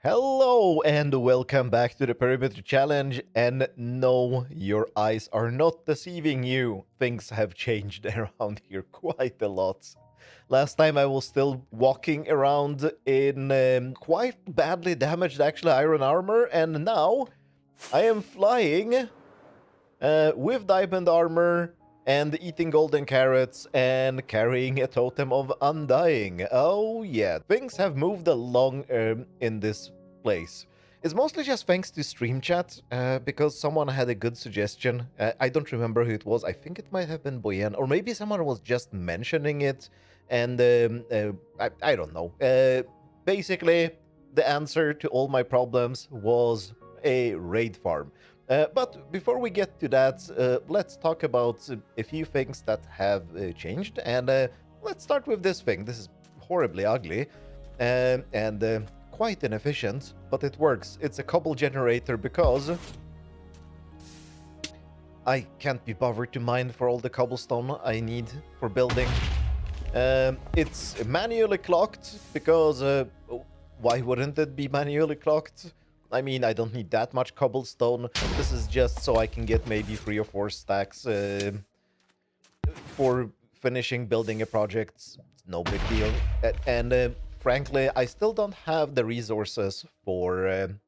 Hello and welcome back to the Perimeter Challenge. And no, your eyes are not deceiving you. Things have changed around here quite a lot. Last time I was still walking around in quite badly damaged actually iron armor, and now I am flying with diamond armor and eating golden carrots and carrying a totem of undying. Oh yeah, things have moved along in this place. It's mostly just thanks to stream chat, because someone had a good suggestion. I don't remember who it was. I think it might have been Boyan, or maybe someone was just mentioning it, and I don't know. Basically, the answer to all my problems was a raid farm. But before we get to that, let's talk about a few things that have changed. And let's start with this thing. This is horribly ugly and quite inefficient, but it works. It's a cobble generator because I can't be bothered to mine for all the cobblestone I need for building. It's manually clocked because why wouldn't it be manually clocked? I mean, I don't need that much cobblestone. This is just so I can get maybe 3 or 4 stacks for finishing building a project. It's no big deal. And frankly, I still don't have the resources for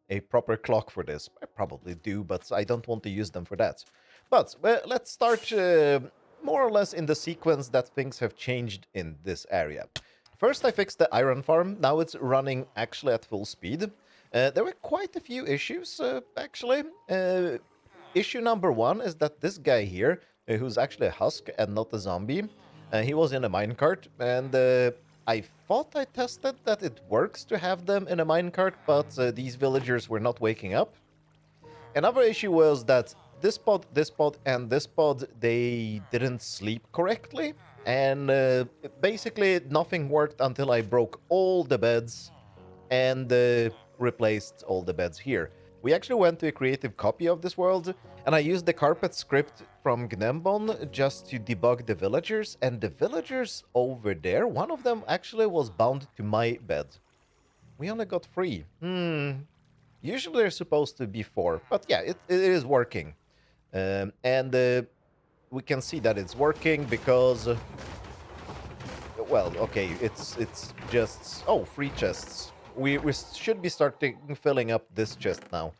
a proper clock for this. I probably do, but I don't want to use them for that. But let's start more or less in the sequence that things have changed in this area. First, I fixed the iron farm. Now it's running actually at full speed. There were quite a few issues, actually. Issue number one is that this guy here, who's actually a husk and not a zombie, he was in a minecart, and I thought I tested that it works to have them in a minecart, but these villagers were not waking up. Another issue was that this pod, and this pod, they didn't sleep correctly, and basically nothing worked until I broke all the beds and replaced all the beds here. We actually went to a creative copy of this world, and I used the carpet script from Gnembon just to debug the villagers, and the villagers over there, one of them actually was bound to my bed. We only got 3. Usually they're supposed to be 4, but yeah, it is working. And we can see that it's working because... well, okay, it's just... oh, 3 chests. We should be starting filling up this chest now.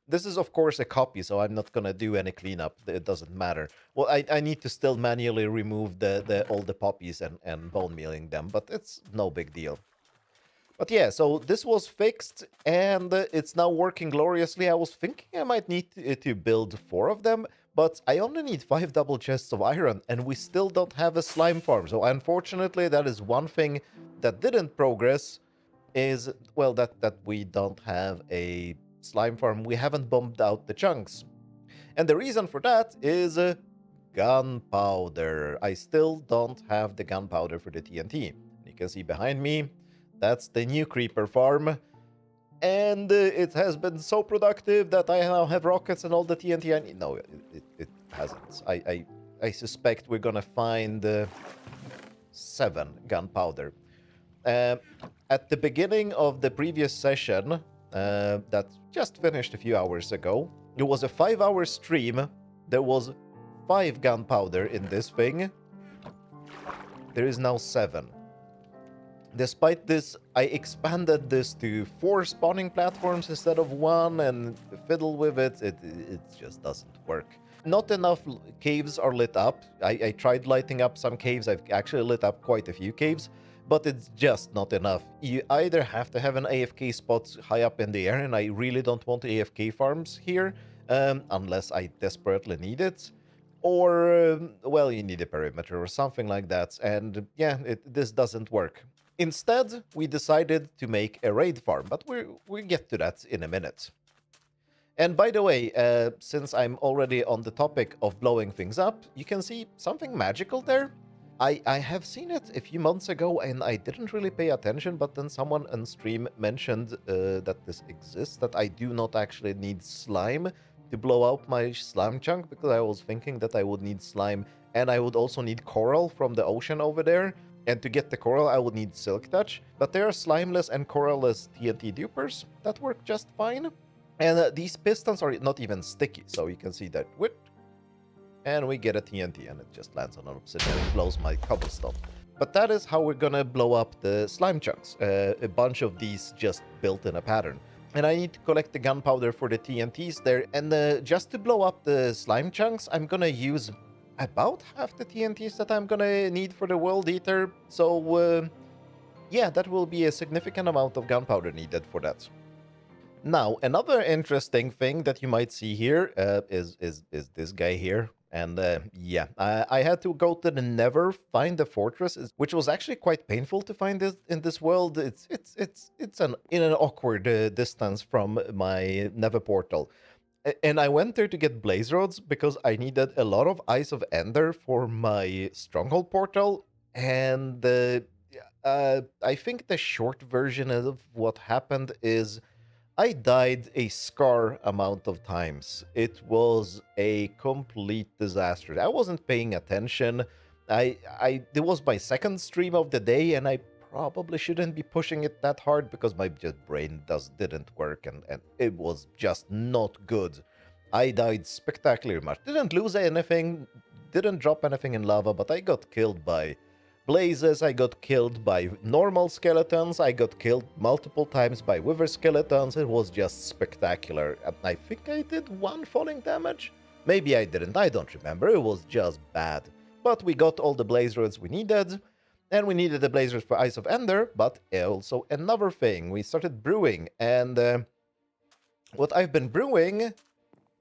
This is, of course, a copy, so I'm not going to do any cleanup. It doesn't matter. Well, I need to still manually remove all the poppies and bone mealing them, but it's no big deal. But yeah, so this was fixed, and it's now working gloriously. I was thinking I might need to build 4 of them, but I only need 5 double chests of iron, and we still don't have a slime farm. So unfortunately, that is one thing that didn't progress, is, well, that we don't have a slime farm. We haven't bombed out the chunks. And the reason for that is gunpowder. I still don't have the gunpowder for the TNT. You can see behind me, that's the new creeper farm. And it has been so productive that I now have rockets and all the TNT I need. No, it hasn't. I suspect we're gonna find 7 gunpowder. At the beginning of the previous session, that just finished a few hours ago, it was a 5-hour stream. There was 5 gunpowder in this thing. There is now 7. Despite this, I expanded this to 4 spawning platforms instead of 1 and fiddle with it. It just doesn't work. Not enough caves are lit up. I tried lighting up some caves. I've actually lit up quite a few caves, but it's just not enough. You either have to have an AFK spot high up in the air, and I really don't want AFK farms here, unless I desperately need it, or, well, you need a perimeter or something like that, and yeah, this doesn't work. Instead, we decided to make a raid farm, but we'll get to that in a minute. And by the way, since I'm already on the topic of blowing things up, you can see something magical there. I have seen it a few months ago and I didn't really pay attention, but then someone on stream mentioned that this exists, that I do not actually need slime to blow out my slime chunk, because I was thinking that I would need slime and I would also need coral from the ocean over there. And to get the coral, I would need Silk Touch. But there are slimeless and coralless TNT dupers that work just fine. And these pistons are not even sticky, so you can see that. And we get a TNT, and it just lands on an obsidian and blows my cobblestone. But that is how we're gonna blow up the slime chunks. A bunch of these just built in a pattern. And I need to collect the gunpowder for the TNTs there. And just to blow up the slime chunks, I'm gonna use about half the TNTs that I'm gonna need for the World Eater. So, yeah, that will be a significant amount of gunpowder needed for that. Now, another interesting thing that you might see here is this guy here. And yeah, I had to go to the Nether, find the fortress, which was actually quite painful to find this in this world. It's in an awkward distance from my Nether portal. And I went there to get blaze rods because I needed a lot of Eyes of Ender for my stronghold portal. And I think the short version of what happened is I died a scar amount of times. It was a complete disaster. I wasn't paying attention. It was my second stream of the day, and I probably shouldn't be pushing it that hard because my brain didn't work, and it was just not good. I died spectacularly much. Didn't lose anything, didn't drop anything in lava, but I got killed by blazes, I got killed by normal skeletons, I got killed multiple times by wither skeletons. It was just spectacular. And I think I did one falling damage. Maybe I didn't, I don't remember. It was just bad. But we got all the blaze rods we needed, and we needed the blaze rods for Eyes of Ender, but also another thing. We started brewing, and what I've been brewing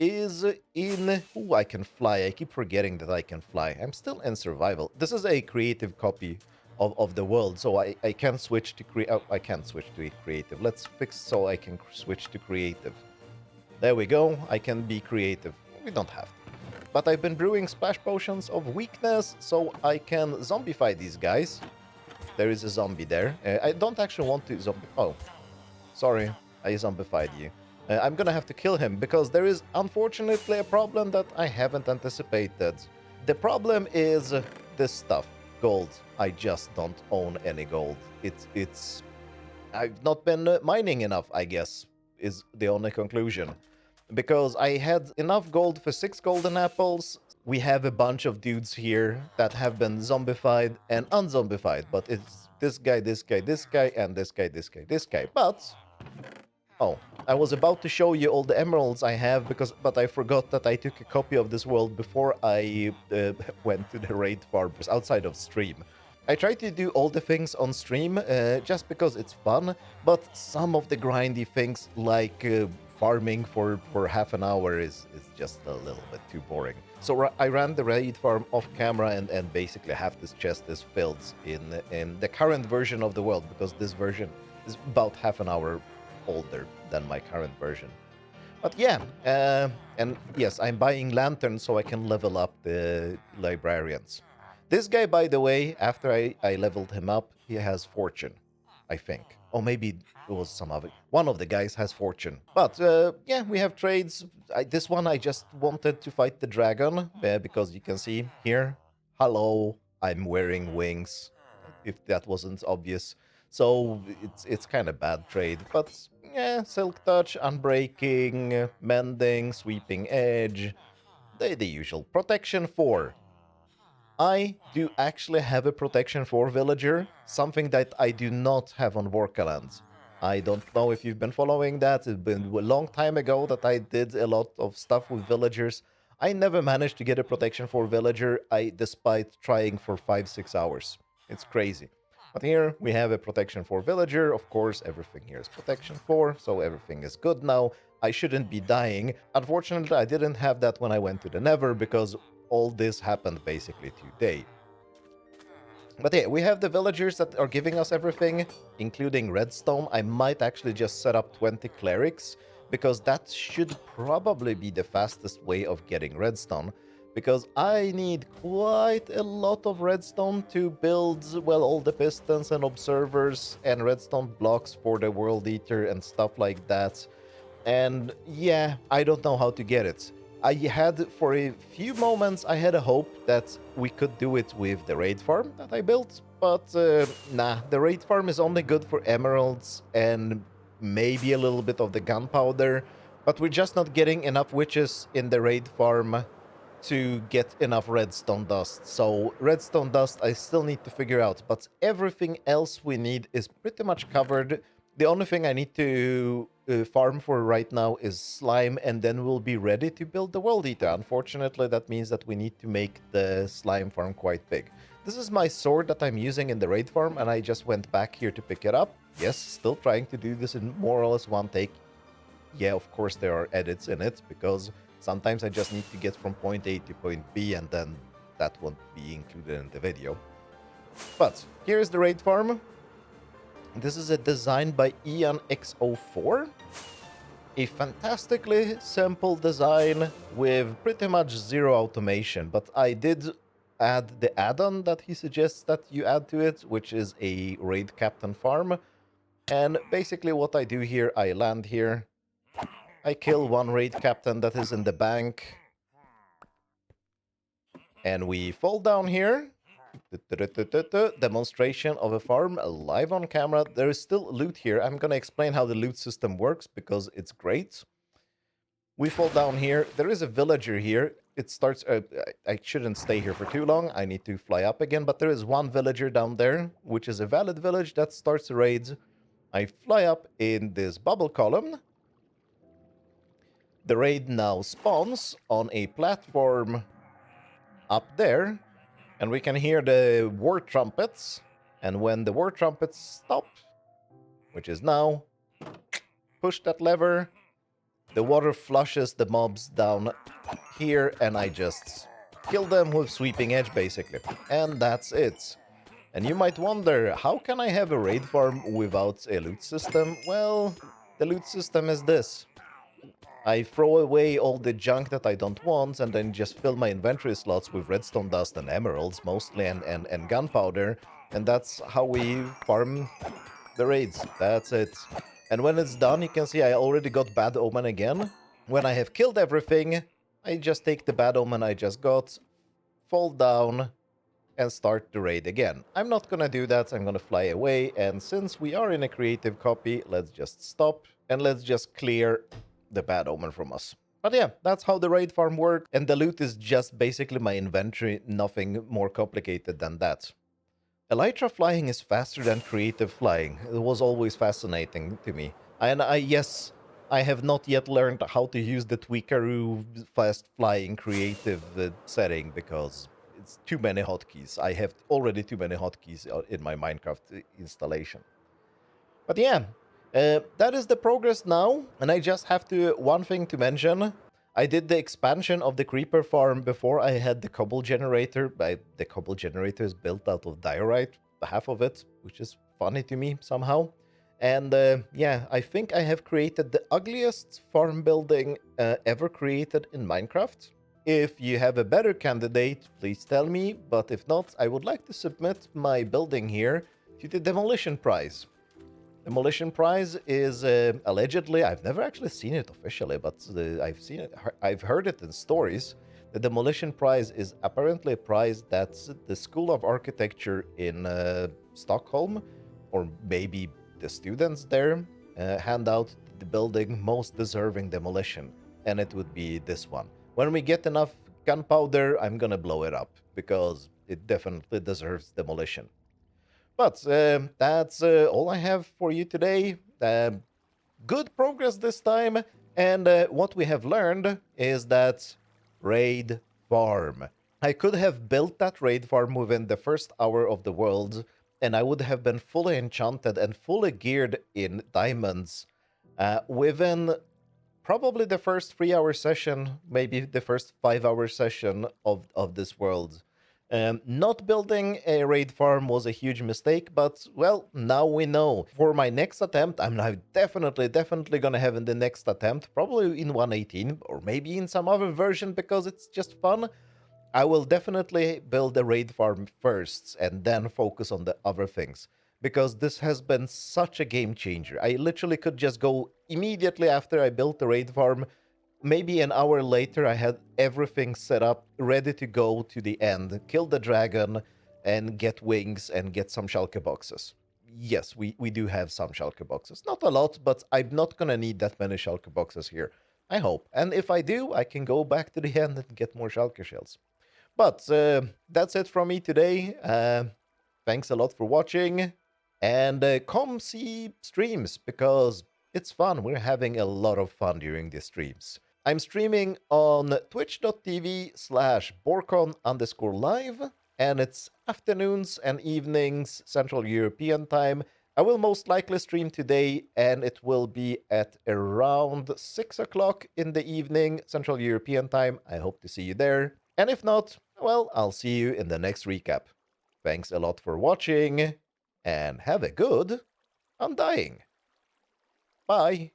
is in... Ooh, I can fly. I keep forgetting that I can fly. I'm still in survival. This is a creative copy of the world, so I can switch to I can't switch to creative. Let's fix so I can switch to creative. There we go. I can be creative. We don't have to. But I've been brewing splash potions of weakness, so I can zombify these guys. There is a zombie there. I don't actually want to zombie... Oh, sorry. I zombified you. I'm gonna have to kill him because there is unfortunately a problem that I haven't anticipated. The problem is this stuff, gold. I just don't own any gold. It's I've not been mining enough, I guess, is the only conclusion. Because I had enough gold for 6 golden apples. We have a bunch of dudes here that have been zombified and unzombified, but it's this guy, this guy, this guy, and this guy, this guy, this guy. But oh, I was about to show you all the emeralds I have, but I forgot that I took a copy of this world before I went to the raid farms outside of stream. I try to do all the things on stream just because it's fun, but some of the grindy things like farming for half an hour is just a little bit too boring. So I ran the raid farm off camera, and basically half this chest is filled in the current version of the world, because this version is about half an hour older than my current version. But yeah, and yes, I'm buying lanterns so I can level up the librarians. This guy, by the way, after I leveled him up, he has fortune, I think. Or maybe it was some other... One of the guys has fortune. But yeah, we have trades. This one I just wanted to fight the dragon, because you can see here, hello, I'm wearing wings, if that wasn't obvious. So it's kind of bad trade, but yeah, Silk Touch, Unbreaking, Mending, Sweeping Edge, the usual. Protection 4. I do actually have a Protection 4 villager, something that I do not have on Vorkaland. I don't know if you've been following that. It's been a long time ago that I did a lot of stuff with villagers. I never managed to get a Protection 4 villager, despite trying for 5-6 hours. It's crazy. But here we have a Protection 4 villager. Of course, everything here is Protection 4, so everything is good now. I shouldn't be dying. Unfortunately, I didn't have that when I went to the Nether, because all this happened basically today. But yeah, we have the villagers that are giving us everything, including redstone. I might actually just set up 20 clerics, because that should probably be the fastest way of getting redstone. Because I need quite a lot of redstone to build, well, all the pistons and observers and redstone blocks for the World Eater and stuff like that. And yeah, I don't know how to get it. I had, for a few moments, I had a hope that we could do it with the raid farm that I built, but nah, the raid farm is only good for emeralds and maybe a little bit of the gunpowder, but we're just not getting enough witches in the raid farm to get enough redstone dust. So redstone dust I still need to figure out, but everything else we need is pretty much covered. The only thing I need to farm for right now is slime, and then we'll be ready to build the world eater. Unfortunately, that means that we need to make the slime farm quite big. This is my sword that I'm using in the raid farm, and I just went back here to pick it up. Yes, still trying to do this in more or less one take. Yeah, of course there are edits in it, because sometimes I just need to get from point A to point B, and then that won't be included in the video. But here's the raid farm. This is a design by Ian X04. A fantastically simple design with pretty much zero automation, but I did add the add-on that he suggests that you add to it, which is a raid captain farm. And basically what I do here, I land here, I kill one raid captain that is in the bank, and we fall down here. Demonstration of a farm live on camera. There is still loot here. I'm gonna explain how the loot system works because it's great. We fall down here. There is a villager here. It starts... I shouldn't stay here for too long. I need to fly up again, but there is one villager down there, which is a valid village that starts a raid. I fly up in this bubble column. The raid now spawns on a platform up there, and we can hear the war trumpets. And when the war trumpets stop, which is now, push that lever, the water flushes the mobs down here, and I just kill them with sweeping edge, basically. And that's it. And you might wonder, how can I have a raid farm without a loot system? Well, the loot system is this. I throw away all the junk that I don't want, and then just fill my inventory slots with redstone dust and emeralds, mostly, and gunpowder. And that's how we farm the raids. That's it. And when it's done, you can see I already got Bad Omen again. When I have killed everything, I just take the Bad Omen I just got, fall down, and start the raid again. I'm not gonna do that, I'm gonna fly away, and since we are in a creative copy, let's just stop, and let's just clear the Bad Omen from us. But yeah, that's how the raid farm works, and the loot is just basically my inventory, nothing more complicated than that. Elytra flying is faster than creative flying. It was always fascinating to me. Yes, I have not yet learned how to use the Tweakaroo fast flying creative setting because it's too many hotkeys. I have already too many hotkeys in my Minecraft installation. But yeah, that is the progress now, and I just have to... One thing to mention, I did the expansion of the creeper farm before I had the cobble generator. The cobble generator is built out of diorite, half of it, which is funny to me somehow. And yeah, I think I have created the ugliest farm building ever created in Minecraft. If you have a better candidate, please tell me, but if not, I would like to submit my building here to the demolition prize. Demolition prize is allegedly, I've never actually seen it officially, but I've seen it, I've heard it in stories. The demolition prize is apparently a prize that the School of Architecture in Stockholm, or maybe the students there, hand out the building most deserving demolition, and it would be this one. When we get enough gunpowder, I'm gonna blow it up, because it definitely deserves demolition. But that's all I have for you today. Good progress this time, and what we have learned is that raid farm. I could have built that raid farm within the first hour of the world, and I would have been fully enchanted and fully geared in diamonds within probably the first 3-hour session, maybe the first 5-hour session of this world. Not building a raid farm was a huge mistake, but, well, now we know. For my next attempt, I'm now definitely gonna have in the next attempt, probably in 1.18, or maybe in some other version because it's just fun, I will definitely build a raid farm first, and then focus on the other things. Because this has been such a game changer. I literally could just go immediately after I built the raid farm, maybe an hour later, I had everything set up, ready to go to the end, kill the dragon, and get wings and get some shulker boxes. Yes, we do have some shulker boxes. Not a lot, but I'm not gonna need that many shulker boxes here. I hope. And if I do, I can go back to the end and get more shulker shells. But that's it from me today. Thanks a lot for watching. And come see streams because it's fun. We're having a lot of fun during these streams. I'm streaming on twitch.tv/Borkon_live, and it's afternoons and evenings Central European time. I will most likely stream today, and it will be at around 6 o'clock in the evening Central European time. I hope to see you there. And if not, well, I'll see you in the next recap. Thanks a lot for watching, and have a good Undying. Bye.